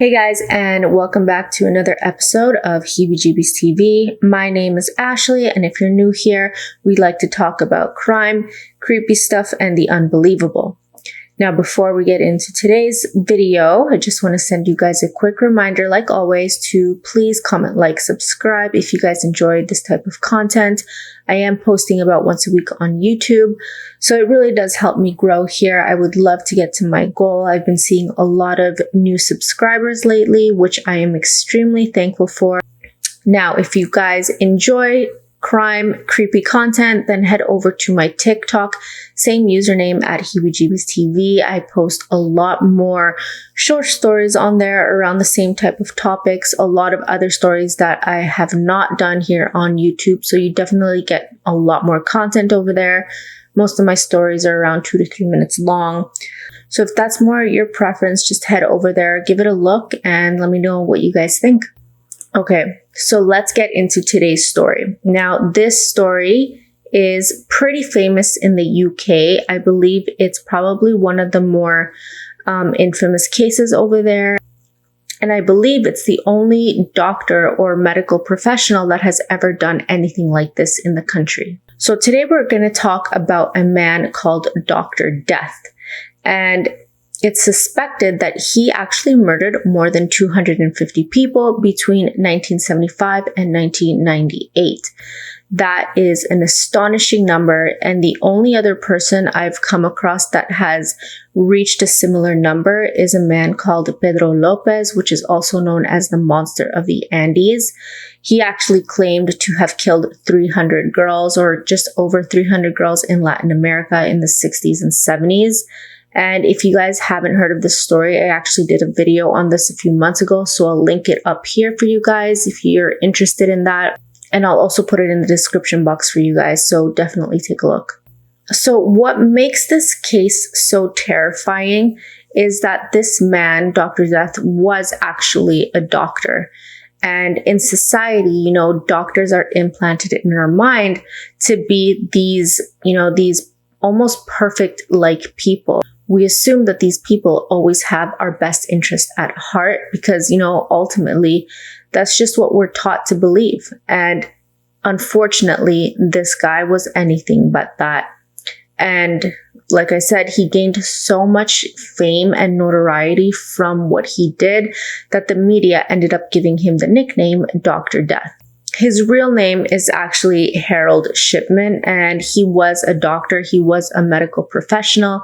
Hey guys, and welcome back to another episode of Heebie-Jeebies TV. My name is Ashley, and if you're new here, we like to talk about crime, creepy stuff, and the unbelievable. Now, before we get into today's video, I just want to send you guys a quick reminder, like always, to please comment, like, subscribe if you guys enjoyed this type of content. I am posting about once a week on YouTube, so it really does help me grow here. I would love to get to my goal. I've been seeing a lot of new subscribers lately, which I am extremely thankful for. Now, if you guys enjoy crime, creepy content, then head over to my TikTok, same username at Heebie-Jeebies TV. I post a lot more short stories on there around the same type of topics, a lot of other stories that I have not done here on YouTube. So you definitely get a lot more content over there. Most of my stories are around 2 to 3 minutes long. So if that's more your preference, just head over there, give it a look, and let me know what you guys think. Okay, so let's get into today's story. Now, this story is pretty famous in the UK. I believe it's probably one of the more infamous cases over there. And I believe it's the only doctor or medical professional that has ever done anything like this in the country. So today we're going to talk about a man called Dr. Death. And it's suspected that he actually murdered more than 250 people between 1975 and 1998. That is an astonishing number, and the only other person I've come across that has reached a similar number is a man called Pedro Lopez, which is also known as the Monster of the Andes. He actually claimed to have killed 300 girls, or just over 300 girls in Latin America in the 60s and 70s. And if you guys haven't heard of this story, I actually did a video on this a few months ago, so I'll link it up here for you guys if you're interested in that. And I'll also put it in the description box for you guys, so definitely take a look. So what makes this case so terrifying is that this man, Dr. Death, was actually a doctor. And in society, you know, doctors are implanted in our mind to be these almost perfect-like people. We assume that these people always have our best interest at heart because, ultimately, that's just what we're taught to believe. And unfortunately, this guy was anything but that. And like I said, he gained so much fame and notoriety from what he did that the media ended up giving him the nickname Dr. Death. His real name is actually Harold Shipman, and he was a doctor. He was a medical professional.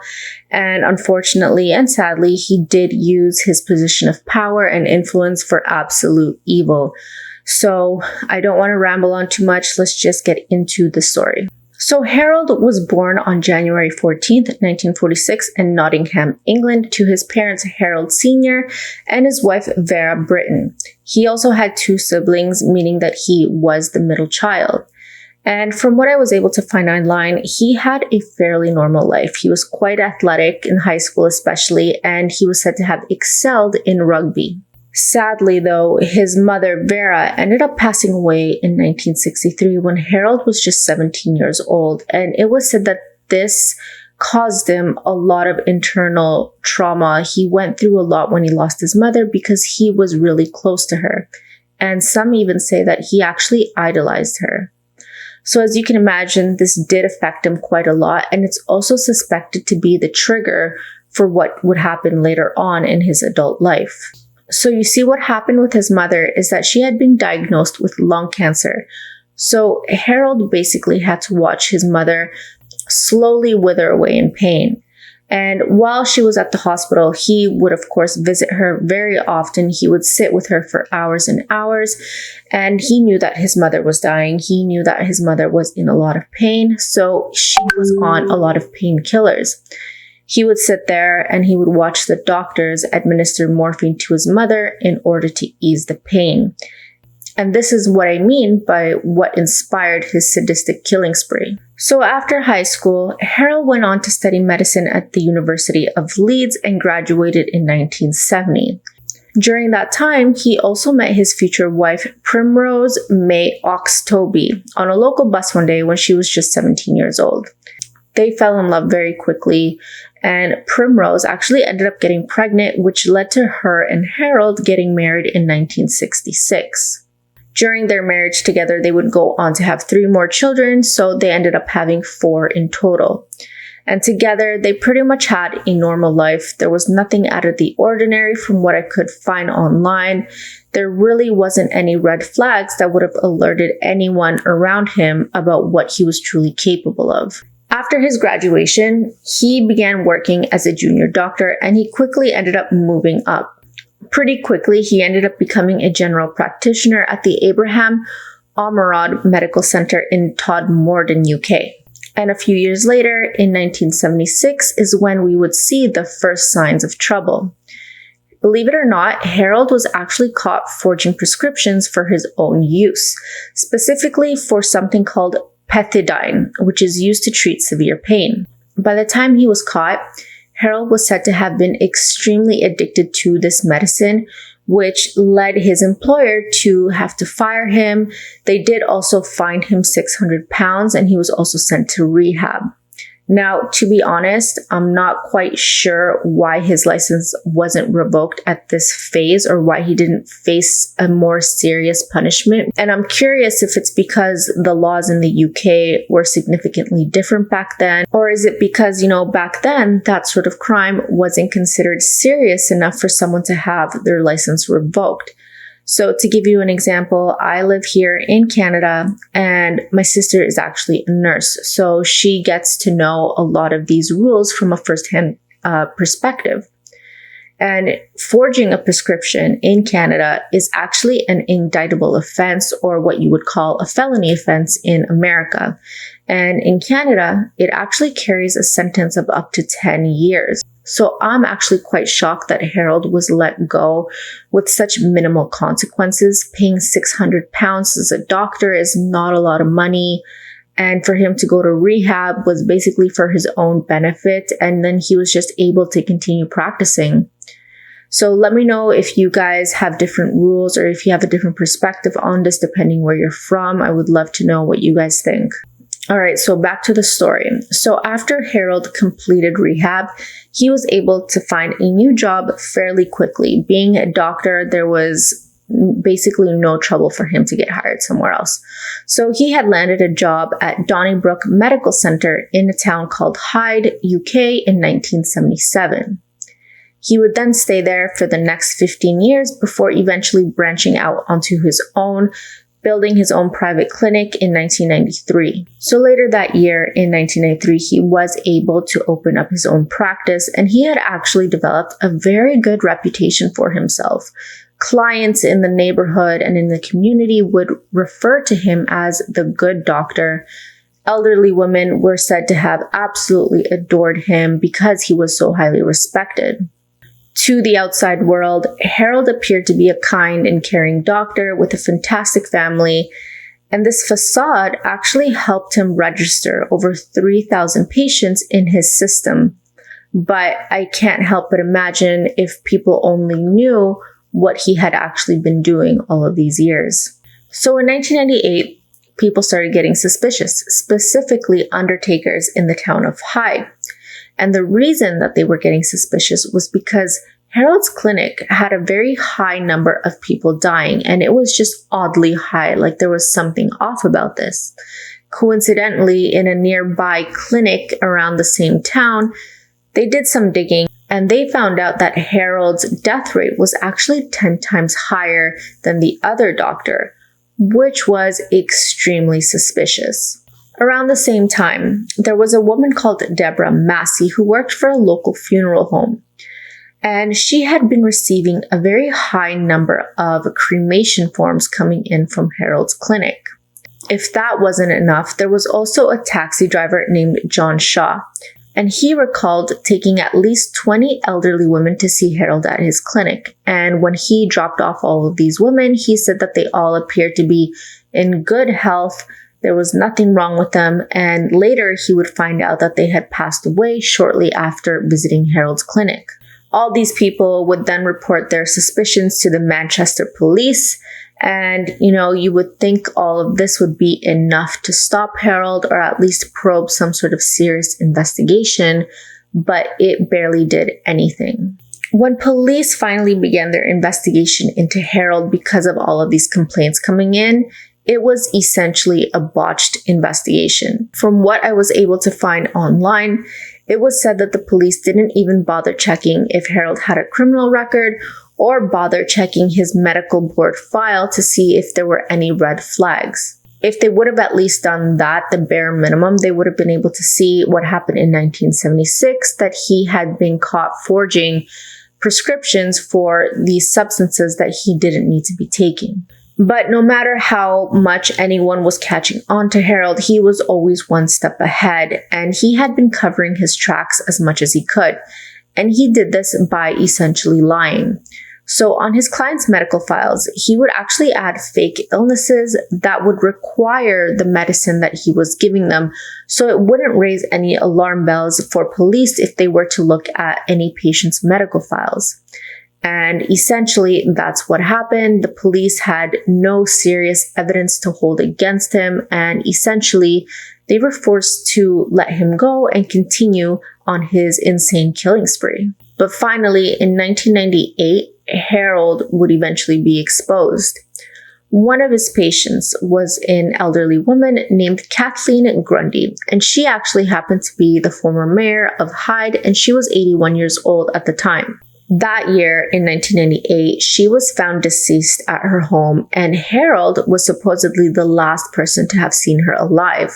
And unfortunately and sadly, he did use his position of power and influence for absolute evil. So I don't want to ramble on too much. Let's just get into the story. So Harold was born on January 14th, 1946 in Nottingham, England, to his parents Harold Sr. and his wife Vera Britton. He also had 2 siblings, meaning that he was the middle child. And from what I was able to find online, he had a fairly normal life. He was quite athletic in high school especially, and he was said to have excelled in rugby. Sadly, though, his mother, Vera, ended up passing away in 1963 when Harold was just 17 years old. And it was said that this caused him a lot of internal trauma. He went through a lot when he lost his mother because he was really close to her. And some even say that he actually idolized her. So as you can imagine, this did affect him quite a lot. And it's also suspected to be the trigger for what would happen later on in his adult life. So you see, what happened with his mother is that she had been diagnosed with lung cancer. So Harold basically had to watch his mother slowly wither away in pain. And while she was at the hospital, he would, of course, visit her very often. He would sit with her for hours and hours. And he knew that his mother was dying. He knew that his mother was in a lot of pain. So she was on a lot of painkillers. He would sit there and he would watch the doctors administer morphine to his mother in order to ease the pain. And this is what I mean by what inspired his sadistic killing spree. So after high school, Harold went on to study medicine at the University of Leeds and graduated in 1970. During that time, he also met his future wife, Primrose May Oxtoby, on a local bus one day when she was just 17 years old. They fell in love very quickly, and Primrose actually ended up getting pregnant, which led to her and Harold getting married in 1966. During their marriage together, they would go on to have 3 more children, so they ended up having 4 in total. And together, they pretty much had a normal life. There was nothing out of the ordinary from what I could find online. There really wasn't any red flags that would have alerted anyone around him about what he was truly capable of. After his graduation, he began working as a junior doctor, and he quickly ended up moving up. Pretty quickly, he ended up becoming a general practitioner at the Abraham Ormerod Medical Center in Todmorden, UK. And a few years later, in 1976, is when we would see the first signs of trouble. Believe it or not, Harold was actually caught forging prescriptions for his own use, specifically for something called pethidine, which is used to treat severe pain. By the time he was caught, Harold was said to have been extremely addicted to this medicine, which led his employer to have to fire him. They did also fine him £600, and he was also sent to rehab. Now, to be honest, I'm not quite sure why his license wasn't revoked at this phase, or why he didn't face a more serious punishment. And I'm curious if it's because the laws in the UK were significantly different back then, or is it because, back then that sort of crime wasn't considered serious enough for someone to have their license revoked. So to give you an example, I live here in Canada, and my sister is actually a nurse. So she gets to know a lot of these rules from a firsthand perspective. And forging a prescription in Canada is actually an indictable offense, or what you would call a felony offense in America. And in Canada, it actually carries a sentence of up to 10 years. So I'm actually quite shocked that Harold was let go with such minimal consequences. Paying £600 as a doctor is not a lot of money. And for him to go to rehab was basically for his own benefit. And then he was just able to continue practicing. So let me know if you guys have different rules, or if you have a different perspective on this, depending where you're from. I would love to know what you guys think. All right, so back to the story. So after Harold completed rehab, he was able to find a new job fairly quickly. Being a doctor, there was basically no trouble for him to get hired somewhere else. So he had landed a job at Donnybrook Medical Center in a town called Hyde, UK in 1977. He would then stay there for the next 15 years before eventually branching out onto his own, building his own private clinic in 1993. So later that year, in 1993, he was able to open up his own practice, and he had actually developed a very good reputation for himself. Clients in the neighborhood and in the community would refer to him as the good doctor. Elderly women were said to have absolutely adored him because he was so highly respected. To the outside world, Harold appeared to be a kind and caring doctor with a fantastic family, and this facade actually helped him register over 3,000 patients in his system. But I can't help but imagine if people only knew what he had actually been doing all of these years. So in 1998, people started getting suspicious, specifically undertakers in the town of Hyde. And the reason that they were getting suspicious was because Harold's clinic had a very high number of people dying, and it was just oddly high, like there was something off about this. Coincidentally, in a nearby clinic around the same town, they did some digging, and they found out that Harold's death rate was actually 10 times higher than the other doctor, which was extremely suspicious. Around the same time, there was a woman called Deborah Massey who worked for a local funeral home. And she had been receiving a very high number of cremation forms coming in from Harold's clinic. If that wasn't enough, there was also a taxi driver named John Shaw, and he recalled taking at least 20 elderly women to see Harold at his clinic. And when he dropped off all of these women, he said that they all appeared to be in good health. There was nothing wrong with them, and later he would find out that they had passed away shortly after visiting Harold's clinic. All these people would then report their suspicions to the Manchester police, And, you would think all of this would be enough to stop Harold or at least probe some sort of serious investigation, but it barely did anything. When police finally began their investigation into Harold because of all of these complaints coming in, it was essentially a botched investigation. From what I was able to find online, it was said that the police didn't even bother checking if Harold had a criminal record or bother checking his medical board file to see if there were any red flags. If they would have at least done that, the bare minimum, they would have been able to see what happened in 1976, that he had been caught forging prescriptions for these substances that he didn't need to be taking. But no matter how much anyone was catching on to Harold, he was always one step ahead, and he had been covering his tracks as much as he could. And he did this by essentially lying. So on his clients' medical files, he would actually add fake illnesses that would require the medicine that he was giving them, so it wouldn't raise any alarm bells for police if they were to look at any patient's medical files. And essentially, that's what happened. The police had no serious evidence to hold against him, and essentially, they were forced to let him go and continue on his insane killing spree. But finally, in 1998, Harold would eventually be exposed. One of his patients was an elderly woman named Kathleen Grundy, and she actually happened to be the former mayor of Hyde, and she was 81 years old at the time. That year, in 1998, she was found deceased at her home, and Harold was supposedly the last person to have seen her alive.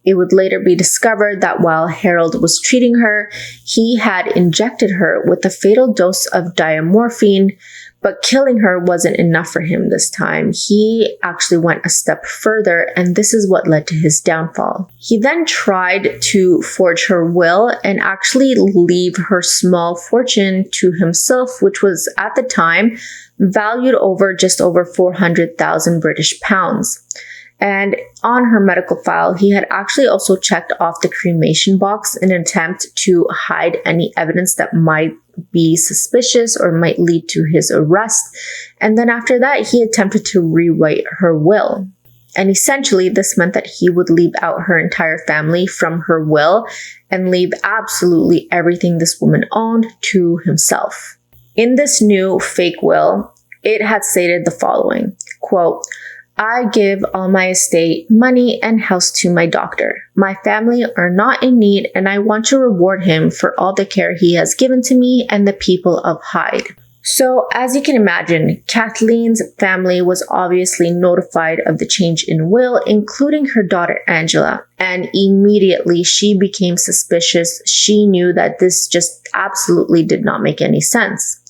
It would later be discovered that while Harold was treating her, he had injected her with a fatal dose of diamorphine, but killing her wasn't enough for him this time. He actually went a step further, and this is what led to his downfall. He then tried to forge her will and actually leave her small fortune to himself, which was at the time valued over just over 400,000 British pounds. And on her medical file, he had actually also checked off the cremation box in an attempt to hide any evidence that might be suspicious or might lead to his arrest. And then after that, he attempted to rewrite her will. And essentially, this meant that he would leave out her entire family from her will and leave absolutely everything this woman owned to himself. In this new fake will, it had stated the following, quote, "I give all my estate, money, and house to my doctor. My family are not in need, and I want to reward him for all the care he has given to me and the people of Hyde." So, as you can imagine, Kathleen's family was obviously notified of the change in will, including her daughter Angela, and immediately she became suspicious. She knew that this just absolutely did not make any sense.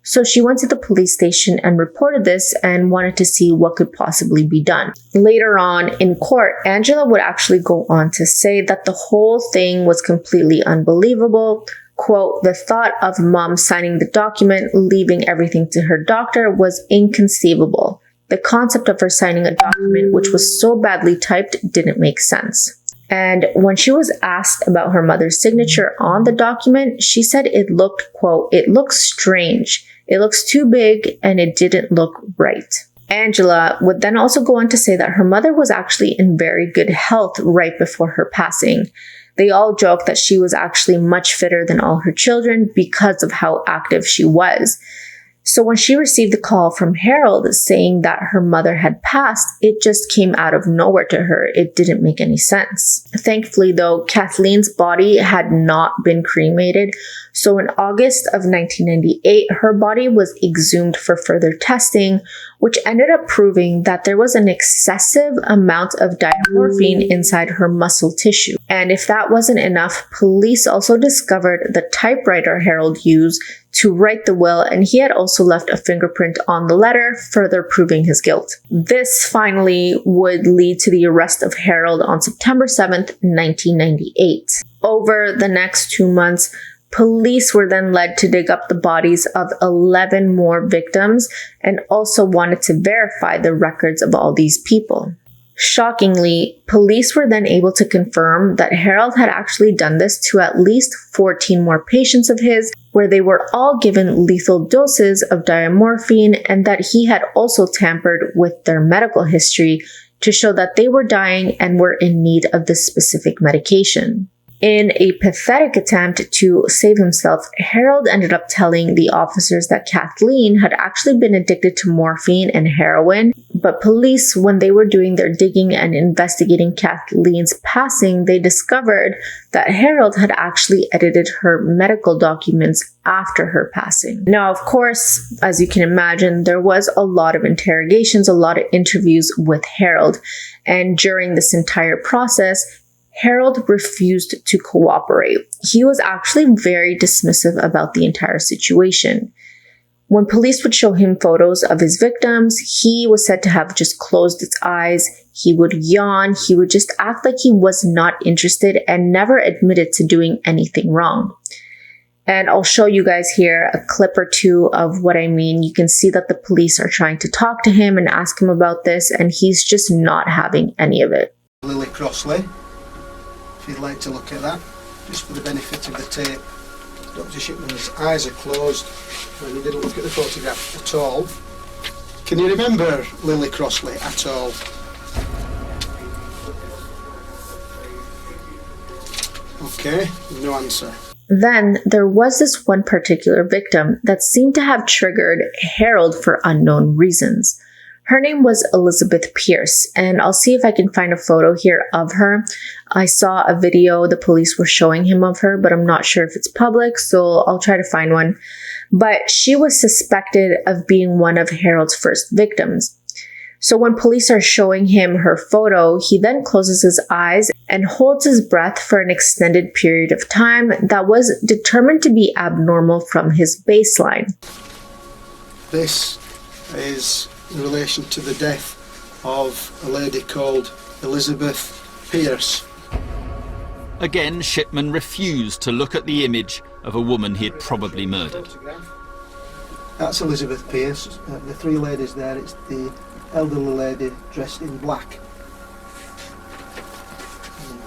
So she went to the police station and reported this and wanted to see what could possibly be done. Later on in court, Angela would actually go on to say that the whole thing was completely unbelievable. Quote, "The thought of mom signing the document, leaving everything to her doctor was inconceivable. The concept of her signing a document which was so badly typed didn't make sense." And when she was asked about her mother's signature on the document, she said it looked, quote, "It looks strange. It looks too big and it didn't look right." Angela would then also go on to say that her mother was actually in very good health right before her passing. They all joked that she was actually much fitter than all her children because of how active she was. So when she received the call from Harold saying that her mother had passed, it just came out of nowhere to her. It didn't make any sense. Thankfully, though, Kathleen's body had not been cremated. So in August of 1998, her body was exhumed for further testing, which ended up proving that there was an excessive amount of diamorphine inside her muscle tissue. And if that wasn't enough, police also discovered the typewriter Harold used to write the will, and he had also left a fingerprint on the letter, further proving his guilt. This finally would lead to the arrest of Harold on September 7th, 1998. Over the next 2 months, police were then led to dig up the bodies of 11 more victims and also wanted to verify the records of all these people. Shockingly, police were then able to confirm that Harold had actually done this to at least 14 more patients of his, where they were all given lethal doses of diamorphine, and that he had also tampered with their medical history to show that they were dying and were in need of this specific medication. In a pathetic attempt to save himself, Harold ended up telling the officers that Kathleen had actually been addicted to morphine and heroin, but police, when they were doing their digging and investigating Kathleen's passing, they discovered that Harold had actually edited her medical documents after her passing. Now, of course, as you can imagine, there was a lot of interrogations, a lot of interviews with Harold, and during this entire process, Harold refused to cooperate. He was actually very dismissive about the entire situation. When police would show him photos of his victims, he was said to have just closed his eyes. He would yawn. He would just act like he was not interested and never admitted to doing anything wrong. And I'll show you guys here a clip or two of what I mean. You can see that the police are trying to talk to him and ask him about this, and he's just not having any of it. Lily Crossley. If you'd like to look at that, just for the benefit of the tape. Dr. Shipman's eyes are closed and he didn't look at the photograph at all. Can you remember Lily Crossley at all? Okay, no answer. Then there was this one particular victim that seemed to have triggered Harold for unknown reasons. Her name was Elizabeth Pierce, and I'll see if I can find a photo here of her. I saw a video the police were showing him of her, but I'm not sure if it's public, so I'll try to find one. But she was suspected of being one of Harold's first victims. So when police are showing him her photo, he then closes his eyes and holds his breath for an extended period of time that was determined to be abnormal from his baseline. This is in relation to the death of a lady called Elizabeth Pierce. Again, Shipman refused to look at the image of a woman he had probably murdered. That's Elizabeth Pierce. The three ladies there, it's the elderly lady dressed in black.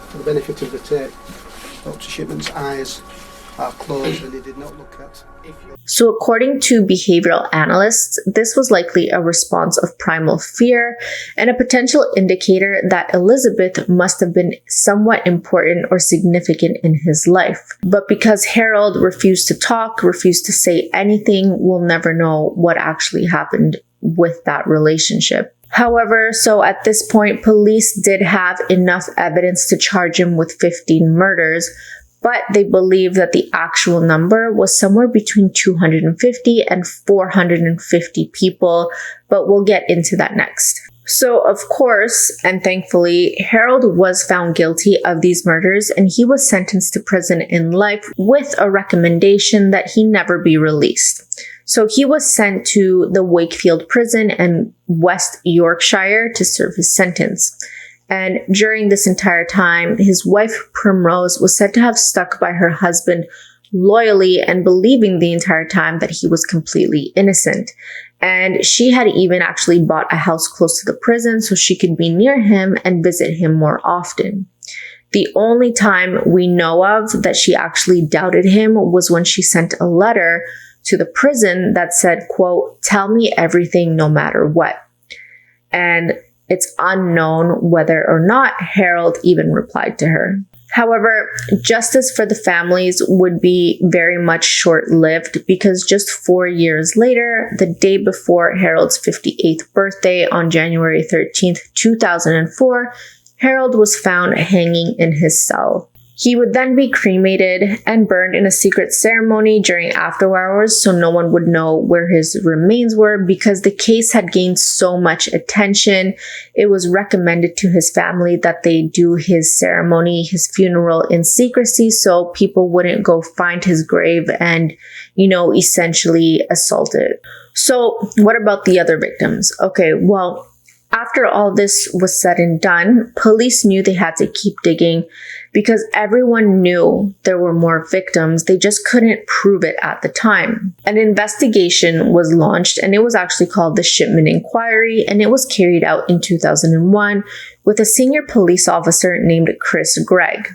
For the benefit of the tape, Dr. Shipman's eyes are closed and he did not look at. So according to behavioral analysts, this was likely a response of primal fear and a potential indicator that Elizabeth must have been somewhat important or significant in his life. But because Harold refused to talk, refused to say anything, we'll never know what actually happened with that relationship. However, so at this point, police did have enough evidence to charge him with 15 murders, but they believe that the actual number was somewhere between 250 and 450 people, but we'll get into that next. So, of course, and thankfully, Harold was found guilty of these murders and he was sentenced to prison in life with a recommendation that he never be released. So he was sent to the Wakefield prison in West Yorkshire to serve his sentence. And during this entire time, his wife Primrose was said to have stuck by her husband loyally and believing the entire time that he was completely innocent. And she had even actually bought a house close to the prison so she could be near him and visit him more often. The only time we know of that she actually doubted him was when she sent a letter to the prison that said, quote, "Tell me everything no matter what." And it's unknown whether or not Harold even replied to her. However, justice for the families would be very much short-lived because just 4 years later, the day before Harold's 58th birthday on January 13th, 2004, Harold was found hanging in his cell. He would then be cremated and burned in a secret ceremony during after hours so no one would know where his remains were. Because the case had gained so much attention, it was recommended to his family that they do his ceremony, his funeral in secrecy so people wouldn't go find his grave and, essentially assault it. So what about the other victims? Okay, well, after all this was said and done, police knew they had to keep digging because everyone knew there were more victims. They just couldn't prove it at the time. An investigation was launched and it was actually called the Shipman Inquiry, and it was carried out in 2001 with a senior police officer named Chris Gregg.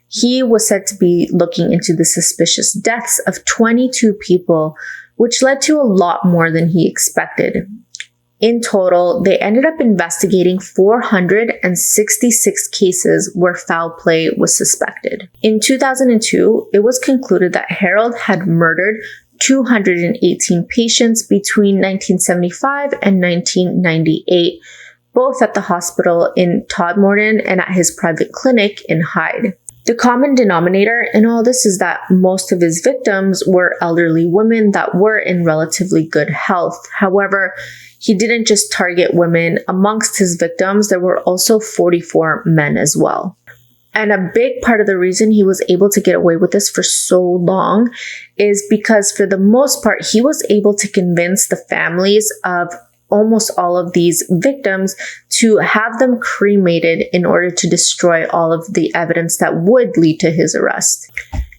He was said to be looking into the suspicious deaths of 22 people, which led to a lot more than he expected. In total, they ended up investigating 466 cases where foul play was suspected. In 2002, it was concluded that Harold had murdered 218 patients between 1975 and 1998, both at the hospital in Todmorden and at his private clinic in Hyde. The common denominator in all this is that most of his victims were elderly women that were in relatively good health. However, he didn't just target women. Amongst his victims, there were also 44 men as well. And a big part of the reason he was able to get away with this for so long is because for the most part, he was able to convince the families of almost all of these victims to have them cremated in order to destroy all of the evidence that would lead to his arrest.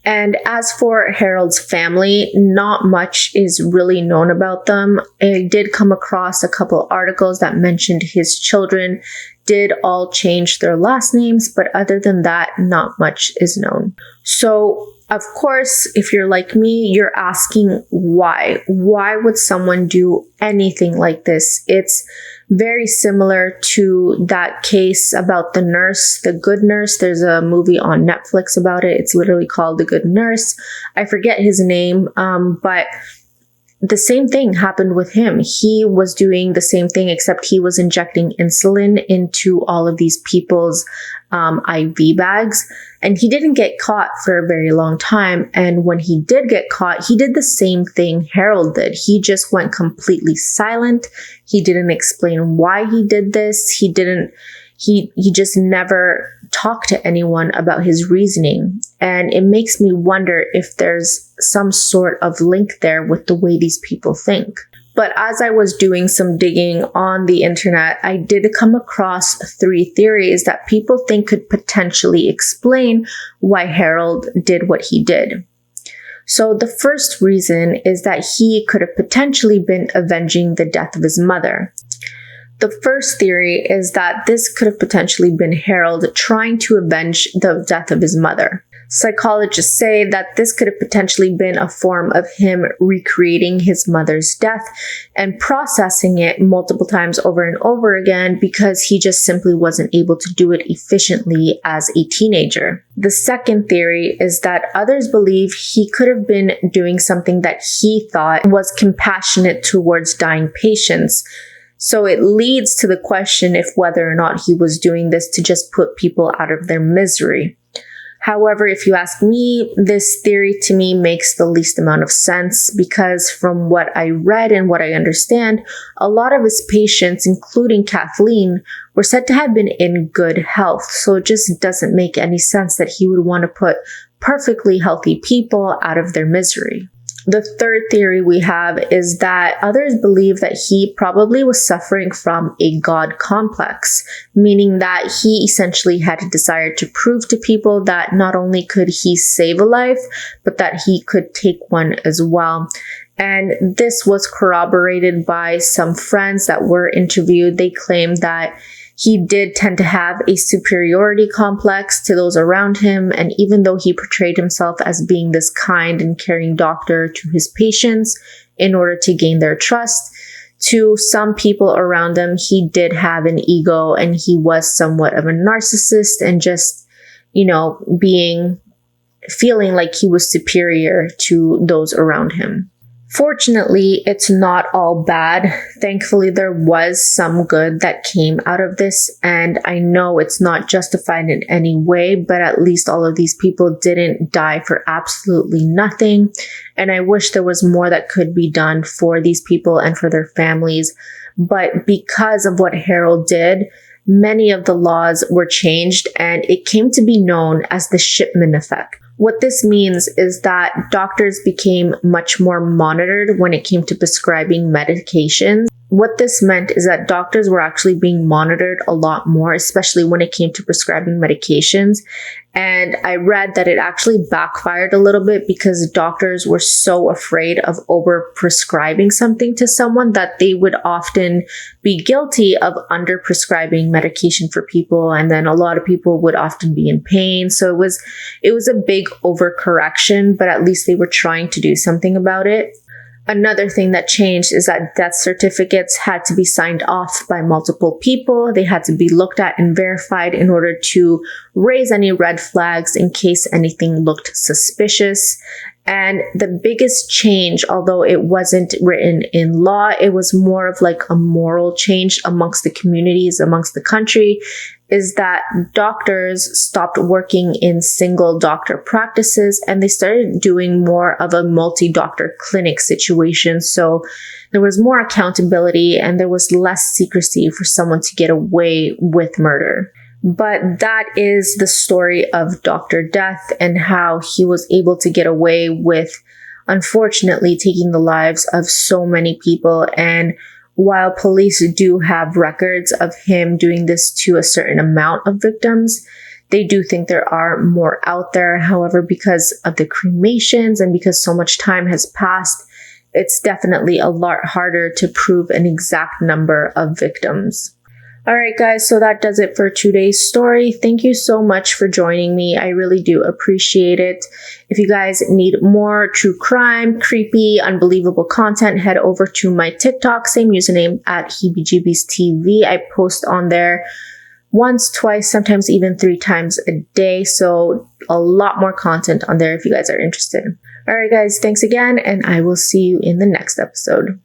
And as for Harold's family, not much is really known about them. I did come across a couple articles that mentioned his children did all change their last names, but other than that, not much is known. So, of course, if you're like me, you're asking why? Why would someone do anything like this? It's very similar to that case about the nurse, The Good Nurse. There's a movie on Netflix about it. It's literally called The Good Nurse. I forget his name, but the same thing happened with him. He was doing the same thing, except he was injecting insulin into all of these people's IV bags. And he didn't get caught for a very long time. And when he did get caught, he did the same thing Harold did. He just went completely silent. He didn't explain why he did this. He just never talked to anyone about his reasoning. And it makes me wonder if there's some sort of link there with the way these people think. But as I was doing some digging on the internet, I did come across 3 theories that people think could potentially explain why Harold did what he did. So the first reason is that he could have potentially been avenging the death of his mother. The first theory is that this could have potentially been Harold trying to avenge the death of his mother. Psychologists say that this could have potentially been a form of him recreating his mother's death and processing it multiple times over and over again because he just simply wasn't able to do it efficiently as a teenager. The second theory is that others believe he could have been doing something that he thought was compassionate towards dying patients. So it leads to the question if whether or not he was doing this to just put people out of their misery. However, if you ask me, this theory to me makes the least amount of sense because from what I read and what I understand, a lot of his patients, including Kathleen, were said to have been in good health. So it just doesn't make any sense that he would want to put perfectly healthy people out of their misery. The third theory we have is that others believe that he probably was suffering from a God complex, meaning that he essentially had a desire to prove to people that not only could he save a life, but that he could take one as well. And this was corroborated by some friends that were interviewed. They claimed that he did tend to have a superiority complex to those around him, and even though he portrayed himself as being this kind and caring doctor to his patients in order to gain their trust, to some people around him, he did have an ego and he was somewhat of a narcissist and just, feeling like he was superior to those around him. Fortunately, it's not all bad. Thankfully, there was some good that came out of this, and I know it's not justified in any way, but at least all of these people didn't die for absolutely nothing, and I wish there was more that could be done for these people and for their families. But because of what Harold did, many of the laws were changed, and it came to be known as the Shipman effect. What this means is that doctors became much more monitored when it came to prescribing medications. What this meant is that doctors were actually being monitored a lot more, especially when it came to prescribing medications. And I read that it actually backfired a little bit because doctors were so afraid of over-prescribing something to someone that they would often be guilty of under-prescribing medication for people. And then a lot of people would often be in pain. So it was a big overcorrection, but at least they were trying to do something about it. Another thing that changed is that death certificates had to be signed off by multiple people. They had to be looked at and verified in order to raise any red flags in case anything looked suspicious. And the biggest change, although it wasn't written in law, it was more of like a moral change amongst the communities, amongst the country, is that doctors stopped working in single doctor practices and they started doing more of a multi-doctor clinic situation. So there was more accountability and there was less secrecy for someone to get away with murder. But that is the story of Dr. Death and how he was able to get away with, unfortunately, taking the lives of so many people. And while police do have records of him doing this to a certain amount of victims, they do think there are more out there. However, because of the cremations and because so much time has passed, it's definitely a lot harder to prove an exact number of victims. All right, guys, so that does it for today's story. Thank you so much for joining me. I really do appreciate it. If you guys need more true crime, creepy, unbelievable content, head over to my TikTok, same username at HeebieJeebiesTV. I post on there once, twice, sometimes even 3 times a day. So a lot more content on there if you guys are interested. All right, guys, thanks again, and I will see you in the next episode.